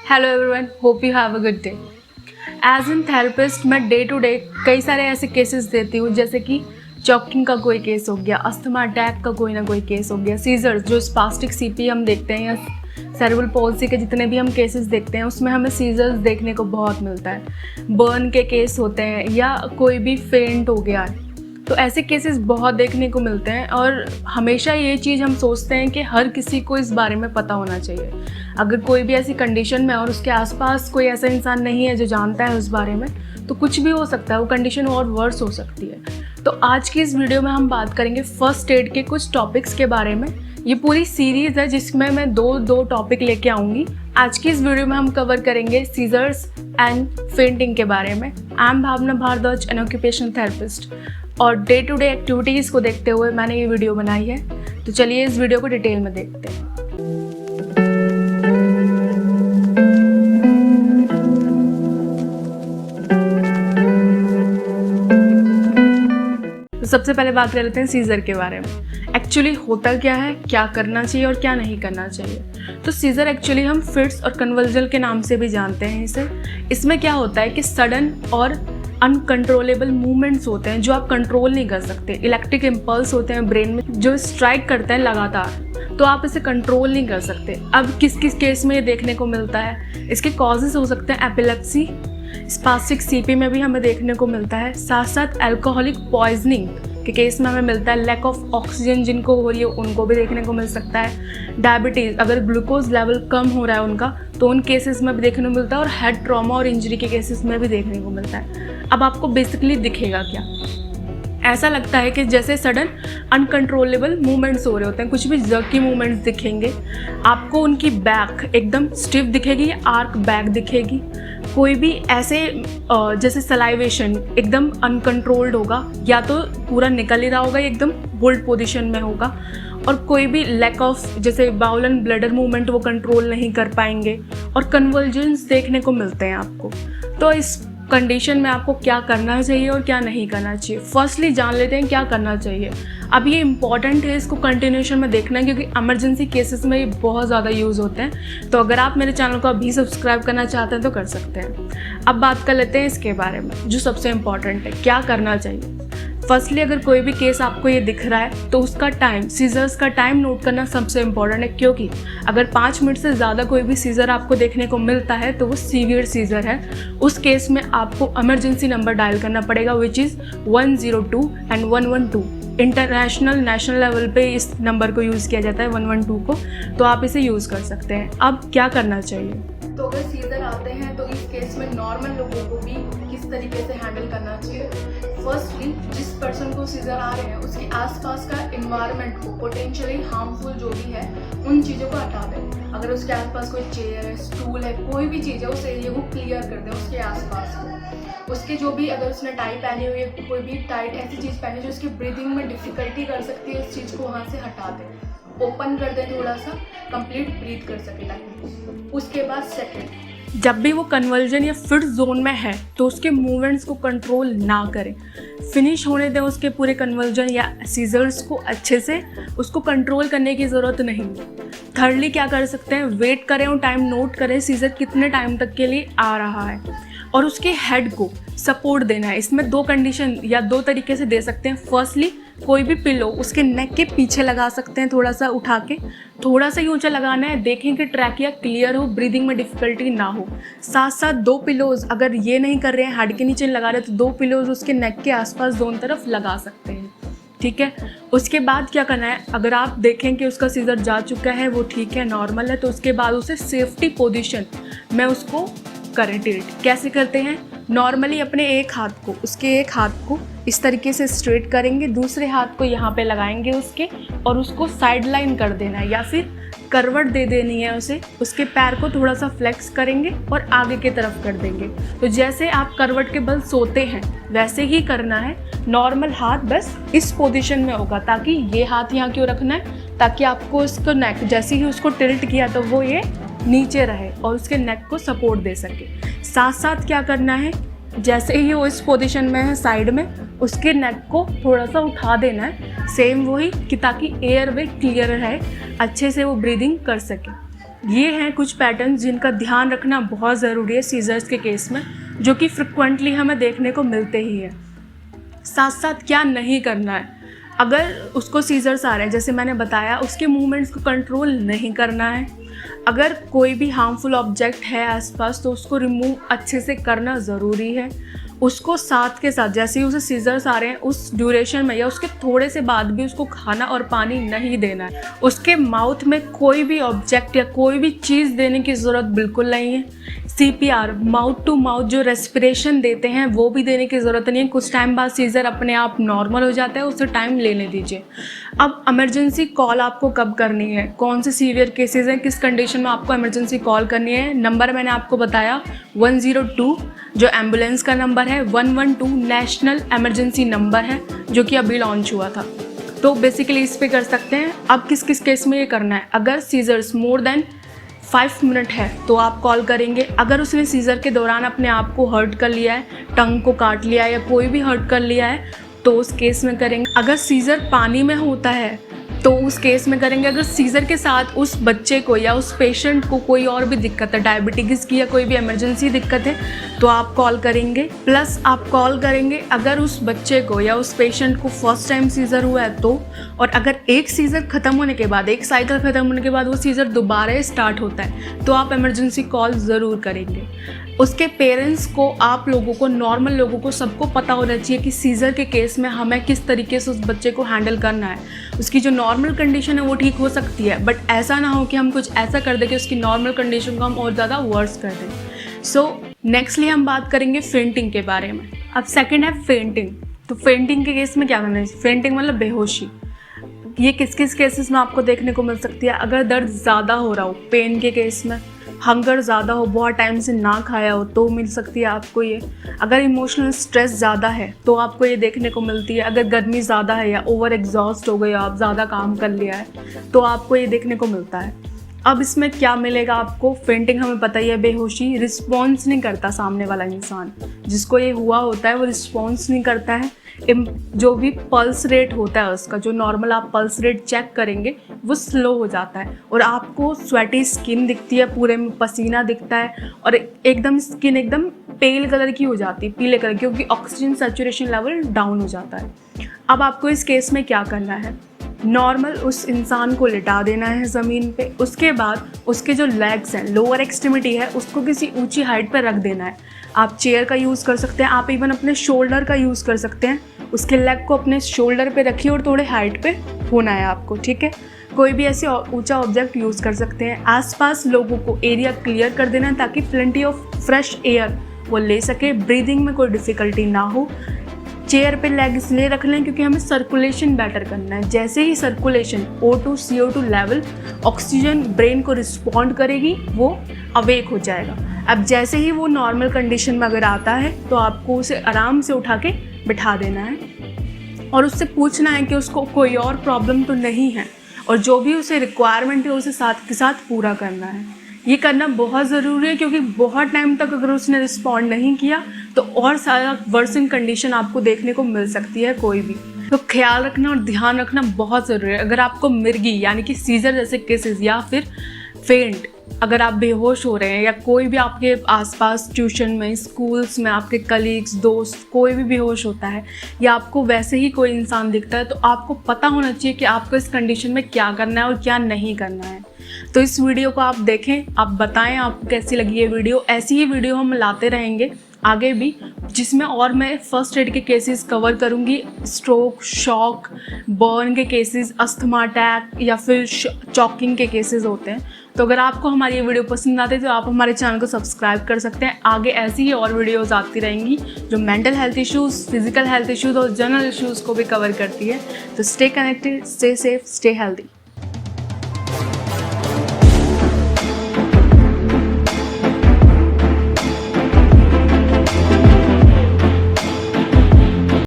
Hello everyone, hope you have a good day. As an therapist मैं day to day कई सारे ऐसे cases देती हूँ, जैसे कि चॉकिंग का कोई केस हो गया, अस्थमा अटैक का कोई ना कोई केस हो गया, सीजर्स जो स्पास्टिक सीपी हम देखते हैं, या सेरेब्रल पॉल्सी के जितने भी हम केसेस देखते हैं उसमें हमें सीजर्स देखने को बहुत मिलता है। बर्न के केस होते हैं या कोई भी फेंट हो गया है, तो ऐसे केसेस बहुत देखने को मिलते हैं। और हमेशा ये चीज़ हम सोचते हैं कि हर किसी को इस बारे में पता होना चाहिए। अगर कोई भी ऐसी कंडीशन में और उसके आसपास कोई ऐसा इंसान नहीं है जो जानता है उस बारे में, तो कुछ भी हो सकता है, वो कंडीशन और वर्स हो सकती है। तो आज की इस वीडियो में हम बात करेंगे फर्स्ट एड के कुछ टॉपिक्स के बारे में। ये पूरी सीरीज़ है जिसमें मैं दो टॉपिक लेके आऊँगी। आज की इस वीडियो में हम कवर करेंगे सीजर्स एंड फेंटिंग के बारे में। I am Bhavna Bhardwaj, an occupational therapist, और डे टू डे एक्टिविटीज़ को देखते हुए मैंने ये वीडियो बनाई है। तो चलिए इस वीडियो को डिटेल में देखते हैं। तो सबसे पहले बात कर लेते हैं सीज़र के बारे में। एक्चुअली होता क्या है, क्या करना चाहिए और क्या नहीं करना चाहिए। तो सीज़र एक्चुअली हम फिट्स और कन्वल्जन के नाम से भी जानते हैं इसे। इसमें क्या होता है कि सडन और अनकंट्रोलेबल मूवमेंट्स होते हैं जो आप कंट्रोल नहीं कर सकते। इलेक्ट्रिक इम्पल्स होते हैं ब्रेन में जो स्ट्राइक करते हैं लगातार, तो आप इसे कंट्रोल नहीं कर सकते। अब किस किस केस में ये देखने को मिलता है, इसके कॉजेज़ हो सकते हैं एपिलेप्सी, स्पास्टिक सीपी में भी हमें देखने को मिलता है। साथ साथ अल्कोहलिक पॉइजनिंग के केस में हमें मिलता है। लैक ऑफ ऑक्सीजन जिनको हो रही है उनको भी देखने को मिल सकता है। डायबिटीज़, अगर ग्लूकोज लेवल कम हो रहा है उनका, तो उन केसेस में भी देखने को मिलता है। और हेड ट्रॉमा और इंजरी के केसेस में भी देखने को मिलता है। अब आपको बेसिकली दिखेगा क्या, ऐसा लगता है कि जैसे सडन अनकंट्रोलेबल मूवमेंट्स हो रहे होते हैं, कुछ भी जर्की मूवमेंट्स दिखेंगे आपको। उनकी बैक एकदम स्टिफ दिखेगी, आर्क बैक दिखेगी। कोई भी ऐसे जैसे सलाइवेशन एकदम अनकंट्रोल्ड होगा, या तो पूरा निकल ही रहा होगा, एकदम बोल्ड पोजीशन में होगा। और कोई भी लैक ऑफ जैसे बाउल एंड ब्लैडर मूवमेंट वो कंट्रोल नहीं कर पाएंगे। और कन्वल्जन्स देखने को मिलते हैं आपको। तो इस कंडीशन में आपको क्या करना चाहिए और क्या नहीं करना चाहिए। फर्स्टली जान लेते हैं क्या करना चाहिए। अब ये इंपॉर्टेंट है, इसको कंटिन्यूशन में देखना है, क्योंकि इमरजेंसी केसेस में ये बहुत ज़्यादा यूज़ होते हैं। तो अगर आप मेरे चैनल को अभी सब्सक्राइब करना चाहते हैं तो कर सकते हैं। अब बात कर लेते हैं इसके बारे में, जो सबसे इम्पॉर्टेंट है, क्या करना चाहिए। फर्स्टली अगर कोई भी केस आपको ये दिख रहा है तो उसका टाइम, सीजर्स का टाइम नोट करना सबसे इम्पॉर्टेंट है। क्योंकि अगर 5 मिनट से ज़्यादा कोई भी सीजर आपको देखने को मिलता है तो वो सीवियर सीजर है। उस केस में आपको इमरजेंसी नंबर डायल करना पड़ेगा, which is 102 and 112। International national level पे इस नंबर को यूज़ किया जाता है, 112 को। तो आप इसे यूज़ कर सकते हैं। अब क्या करना चाहिए, तो अगर सीजर आते हैं तो इस केस में नॉर्मल लोगों को भी किस तरीके से हैंडल करना चाहिए। फर्स्टली जिस पर्सन को सीजर आ रहे हैं उसके आसपास का इन्वायरमेंट को, पोटेंशियली हार्मफुल जो भी है उन चीज़ों को हटा दें। अगर उसके आसपास कोई चेयर है, स्टूल है, कोई भी चीज़ है, उस एरिया को क्लियर कर दें उसके आसपास को। उसके जो भी, अगर उसने टाई पहनी हुई है, कोई भी टाइट ऐसी चीज़ पहनी जो उसकी ब्रीदिंग में डिफिकल्टी कर सकती है, इस चीज़ को वहाँ से हटा दें, ओपन कर दें, थोड़ा सा कंप्लीट ब्रीथ कर सके ताकि। उसके बाद सेकंड, जब भी वो कन्वर्जन या फिट जोन में है तो उसके मूवमेंट्स को कंट्रोल ना करें, फिनिश होने दें उसके पूरे कन्वर्जन या सीजर्स को अच्छे से। उसको कंट्रोल करने की ज़रूरत नहीं है। थर्डली क्या कर सकते हैं, वेट करें और टाइम नोट करें सीजर कितने टाइम तक के लिए आ रहा है, और उसके हेड को सपोर्ट देना है। इसमें 2 कंडीशन या 2 तरीके से दे सकते हैं। फर्स्टली कोई भी पिलो उसके नेक के पीछे लगा सकते हैं, थोड़ा सा उठा के, थोड़ा सा ही ऊंचा लगाना है। देखें कि ट्रैकिया क्लियर हो, ब्रीदिंग में डिफिकल्टी ना हो। साथ साथ 2 पिलोज, अगर ये नहीं कर रहे हैं, हेड के नीचे लगा रहे हैं, तो 2 पिलोज उसके नेक के आसपास दोनों तरफ लगा सकते हैं। ठीक है। उसके बाद क्या करना है, अगर आप देखें कि उसका सीजर जा चुका है, वो ठीक है, नॉर्मल है, तो उसके बाद उसे सेफ्टी पोजीशन में उसको करें टिल्ट। कैसे करते हैं, नॉर्मली अपने एक हाथ को, उसके एक हाथ को इस तरीके से स्ट्रेट करेंगे, दूसरे हाथ को यहाँ पे लगाएंगे उसके, और उसको साइड लाइन कर देना है या फिर करवट दे देनी है उसे। उसके पैर को थोड़ा सा फ्लेक्स करेंगे और आगे की तरफ कर देंगे। तो जैसे आप करवट के बल सोते हैं वैसे ही करना है। नॉर्मल हाथ बस इस पोजीशन में होगा, ताकि ये हाथ यहाँ क्यों रखना है, ताकि आपको उसको नेक, जैसे ही उसको टिल्ट किया तो वो ये नीचे रहे और उसके नेक को सपोर्ट दे सके। साथ साथ क्या करना है, जैसे ही वो इस पोजीशन में है साइड में, उसके नेक को थोड़ा सा उठा देना है, सेम वही कि ताकि एयर वे क्लियर रहे, अच्छे से वो ब्रीदिंग कर सके। ये हैं कुछ पैटर्न्स जिनका ध्यान रखना बहुत ज़रूरी है सीजर्स के केस में, जो कि फ्रिक्वेंटली हमें देखने को मिलते ही है। साथ साथ क्या नहीं करना है, अगर उसको सीजर्स आ रहे हैं जैसे मैंने बताया, उसके मूवमेंट्स को कंट्रोल नहीं करना है। अगर कोई भी हार्मफुल ऑब्जेक्ट है आसपास तो उसको रिमूव अच्छे से करना ज़रूरी है। उसको साथ के साथ जैसे ही उसे सीजर्स आ रहे हैं उस ड्यूरेशन में या उसके थोड़े से बाद भी उसको खाना और पानी नहीं देना है। उसके माउथ में कोई भी ऑब्जेक्ट या कोई भी चीज़ देने की ज़रूरत बिल्कुल नहीं है। CPR माउथ टू माउथ जो रेस्पिरेशन देते हैं वो भी देने की ज़रूरत नहीं है। कुछ टाइम बाद सीजर अपने आप नॉर्मल हो जाता है, उससे टाइम लेने दीजिए। अब इमरजेंसी कॉल आपको कब करनी है, कौन से सीवियर केसेस हैं, किस कंडीशन में आपको इमरजेंसी कॉल करनी है। नंबर मैंने आपको बताया 102 जो एम्बुलेंस का नंबर है, 112 नेशनल इमरजेंसी नंबर है जो कि अभी लॉन्च हुआ था। तो बेसिकली इस पे कर सकते हैं। अब किस किस केस में ये करना है, अगर सीजर्स मोर देन 5 मिनट है तो आप कॉल करेंगे। अगर उसने सीजर के दौरान अपने आप को हर्ट कर लिया है, टंग को काट लिया है या कोई भी हर्ट कर लिया है तो उस केस में करेंगे। अगर सीजर पानी में होता है तो उस केस में करेंगे। अगर सीजर के साथ उस बच्चे को या उस पेशेंट को कोई और भी दिक्कत है, डायबिटीज़ की या कोई भी इमरजेंसी दिक्कत है तो आप कॉल करेंगे। प्लस आप कॉल करेंगे अगर उस बच्चे को या उस पेशेंट को फर्स्ट टाइम सीजर हुआ है तो, और अगर एक सीजर ख़त्म होने के बाद, एक साइकिल ख़त्म होने के बाद वो सीजर दोबारा स्टार्ट होता है तो आप इमरजेंसी कॉल ज़रूर करेंगे। उसके पेरेंट्स को, आप लोगों को, नॉर्मल लोगों को सबको पता होना चाहिए कि सीज़र के केस में हमें किस तरीके से उस बच्चे को हैंडल करना है। उसकी जो नॉर्मल कंडीशन है वो ठीक हो सकती है, बट ऐसा ना हो कि हम कुछ ऐसा कर दें कि उसकी नॉर्मल कंडीशन को हम और ज़्यादा वर्स कर दें। सो नेक्स्टली हम बात करेंगे फेंटिंग के बारे में। अब सेकेंड है फेंटिंग। तो फेंटिंग के केस में क्या करना है, फेंटिंग मतलब बेहोशी। ये किस किस केसेस में आपको देखने को मिल सकती है, अगर दर्द ज़्यादा हो रहा हो, पेन के केस में, हंगर ज़्यादा हो, बहुत टाइम से ना खाया हो तो मिल सकती है आपको ये। अगर इमोशनल स्ट्रेस ज़्यादा है तो आपको ये देखने को मिलती है। अगर गर्मी ज़्यादा है या ओवर एग्जॉस्ट हो गए, आप ज़्यादा काम कर लिया है तो आपको ये देखने को मिलता है। अब इसमें क्या मिलेगा आपको, फेंटिंग हमें पता ही है, बेहोशी, रिस्पॉन्स नहीं करता सामने वाला इंसान, जिसको ये हुआ होता है वो रिस्पॉन्स नहीं करता है। जो भी पल्स रेट होता है उसका, जो नॉर्मल आप पल्स रेट चेक करेंगे वो स्लो हो जाता है और आपको स्वेटी स्किन दिखती है, पूरे में पसीना दिखता है और एकदम स्किन एकदम पेल कलर की हो जाती है, पीले कलर की, क्योंकि ऑक्सीजन सैचुरेशन लेवल डाउन हो जाता है। अब आपको इस केस में क्या करना है, नॉर्मल उस इंसान को लिटा देना है ज़मीन पे। उसके बाद उसके जो लेग्स हैं, लोअर एक्सट्रीमिटी है, उसको किसी ऊंची हाइट पर रख देना है। आप चेयर का यूज़ कर सकते हैं, आप इवन अपने शोल्डर का यूज़ कर सकते हैं। उसके लेग को अपने शोल्डर पे रखिए और थोड़े हाइट पे होना है आपको, ठीक है। कोई भी ऐसे ऊंचा ऑब्जेक्ट यूज़ कर सकते हैं। आसपास लोगों को एरिया क्लियर कर देना है ताकि प्लेंटी ऑफ फ्रेश एयर वो ले सके, ब्रीदिंग में कोई डिफ़िकल्टी ना हो। चेयर पे लेग इसलिए रख लें क्योंकि हमें सर्कुलेशन बेटर करना है। जैसे ही circulation O2 CO2 level, oxygen brain को रिस्पॉन्ड करेगी, वो अवेक हो जाएगा। अब जैसे ही वो नॉर्मल कंडीशन में अगर आता है तो आपको उसे आराम से उठा के बिठा देना है और उससे पूछना है कि उसको कोई और प्रॉब्लम तो नहीं है, और जो भी उसे रिक्वायरमेंट है उसे साथ के साथ पूरा करना है। ये करना बहुत ज़रूरी है क्योंकि बहुत टाइम तक अगर उसने रिस्पॉन्ड नहीं किया तो और सारा वर्सन कंडीशन आपको देखने को मिल सकती है कोई भी। तो ख्याल रखना और ध्यान रखना बहुत ज़रूरी है। अगर आपको मिर्गी यानी कि सीजर जैसे केसेस या फिर फेंट, अगर आप बेहोश हो रहे हैं या कोई भी आपके आसपास ट्यूशन में, स्कूल्स में आपके कलीग्स, दोस्त, कोई भी बेहोश होता है या आपको वैसे ही कोई इंसान दिखता है तो आपको पता होना चाहिए कि आपको इस कंडीशन में क्या करना है और क्या नहीं करना है। तो इस वीडियो को आप देखें, आप बताएं आपको कैसी लगी ये वीडियो। ऐसी ही वीडियो हम लाते रहेंगे आगे भी, जिसमें और मैं फर्स्ट एड के केसेस कवर करूंगी, स्ट्रोक, शॉक, बर्न के केसेस, अस्थमा अटैक या फिर चॉकिंग के केसेस होते हैं। तो अगर आपको हमारी ये वीडियो पसंद आती है तो आप हमारे चैनल को सब्सक्राइब कर सकते हैं। आगे ऐसी ही और वीडियोस आती रहेंगी जो mental health issues, physical health issues और जनरल इश्यूज़ को भी कवर करती है। तो stay connected, stay safe, stay healthy.